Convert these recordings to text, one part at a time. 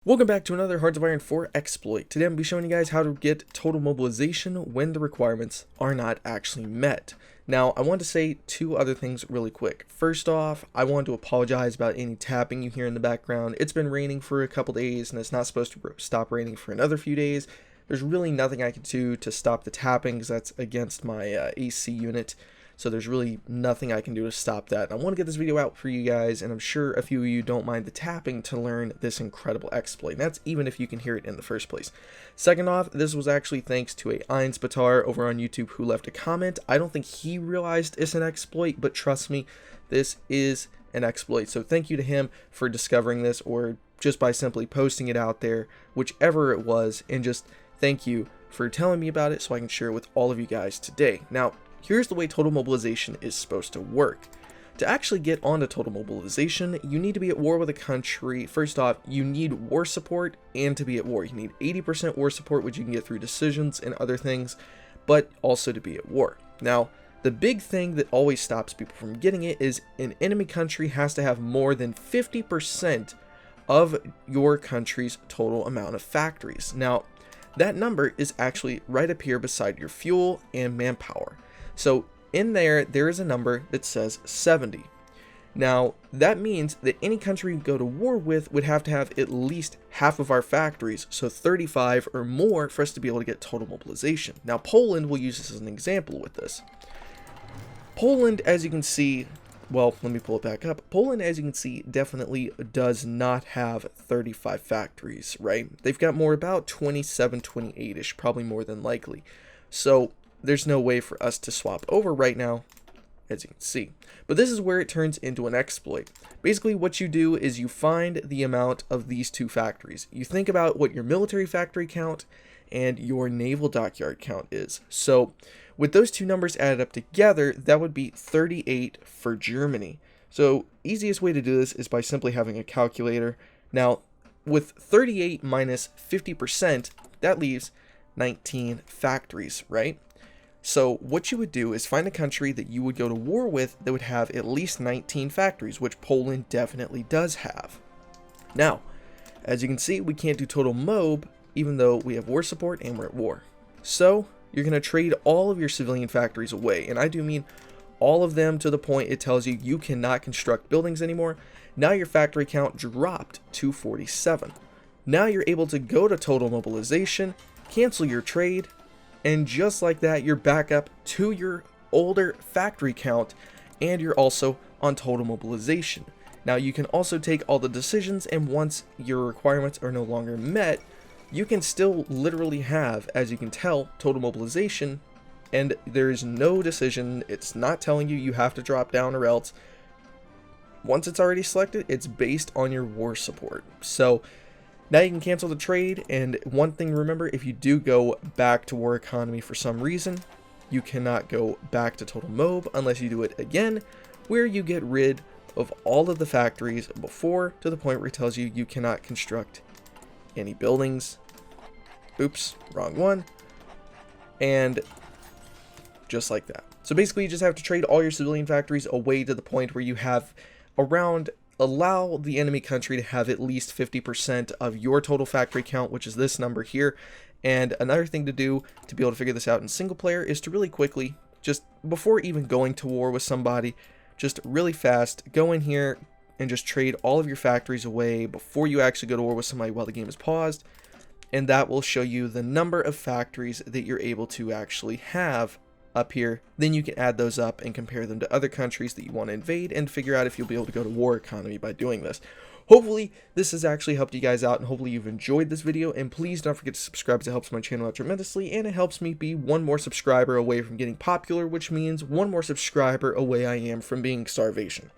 Welcome back to another Hearts of Iron 4 exploit. Today I'm going to be showing you guys how to get total mobilization when the requirements are not actually met. Now, I want to say two other things really quick. First off, I want to apologize about any tapping you hear in the background. It's been raining for a couple days and it's not supposed to stop raining for another few days. There's really nothing I can do to stop the tapping because that's against my AC unit. So there's really nothing I can do to stop that. I want to get this video out for you guys, and I'm sure a few of you don't mind the tapping to learn this incredible exploit. And that's even if you can hear it in the first place. Second off, this was actually thanks to a Einspatar over on YouTube who left a comment. I don't think he realized it's an exploit, but trust me, this is an exploit. So thank you to him for discovering this, or just by simply posting it out there, whichever it was, and just thank you for telling me about it so I can share it with all of you guys today. Now, here's the way total mobilization is supposed to work. To actually get onto total mobilization, you need to be at war with a country. First off, you need war support, and to be at war, you need 80% war support, which you can get through decisions and other things, but also to be at war. Now, the big thing that always stops people from getting it is an enemy country has to have more than 50% of your country's total amount of factories. Now, that number is actually right up here beside your fuel and manpower. So in there is a number that says 70. Now that means that any country we go to war with would have to have at least half of our factories, so 35 or more, for us to be able to get total mobilization. Now Poland will use this as an example with this. Poland, as you can see, well, let me pull it back up. Poland, as you can see, definitely does not have 35 factories, right? They've got more, about 27, 28-ish, probably more than likely. So there's no way for us to swap over right now, as you can see. But this is where it turns into an exploit. Basically, what you do is you find the amount of these two factories. You think about what your military factory count and your naval dockyard count is. So with those two numbers added up together, that would be 38 for Germany. So easiest way to do this is by simply having a calculator. Now, with 38 minus 50%, that leaves 19 factories, right? So what you would do is find a country that you would go to war with that would have at least 19 factories, which Poland definitely does have. Now, as you can see, we can't do total mob even though we have war support and we're at war. So you're going to trade all of your civilian factories away, and I do mean all of them, to the point it tells you you cannot construct buildings anymore. Now your factory count dropped to 47. Now you're able to go to total mobilization, cancel your trade, and just like that, you're back up to your older factory count, and you're also on total mobilization. Now you can also take all the decisions, and once your requirements are no longer met, you can still literally have, as you can tell, total mobilization, and there's no decision. It's not telling you you have to drop down or else. Once it's already selected, it's based on your war support. So now you can cancel the trade, and one thing remember, if you do go back to war economy for some reason, you cannot go back to total mob unless you do it again, where you get rid of all of the factories before, to the point where it tells you you cannot construct any buildings. Oops, wrong one. And just like that. So basically you just have to trade all your civilian factories away to the point where you have allow the enemy country to have at least 50% of your total factory count, which is this number here. And another thing to do to be able to figure this out in single player is to really quickly, just before even going to war with somebody, just really fast, go in here and just trade all of your factories away before you actually go to war with somebody while the game is paused. And that will show you the number of factories that you're able to actually have up here. Then you can add those up and compare them to other countries that you want to invade and figure out if you'll be able to go to war economy by doing this. Hopefully this has actually helped you guys out, and hopefully you've enjoyed this video, and please don't forget to subscribe, it helps my channel out tremendously, and it helps me be one more subscriber away from getting popular, which means one more subscriber away I am from being starvation.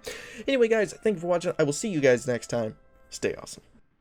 Anyway guys, thank you for watching. I will see you guys next time. Stay awesome.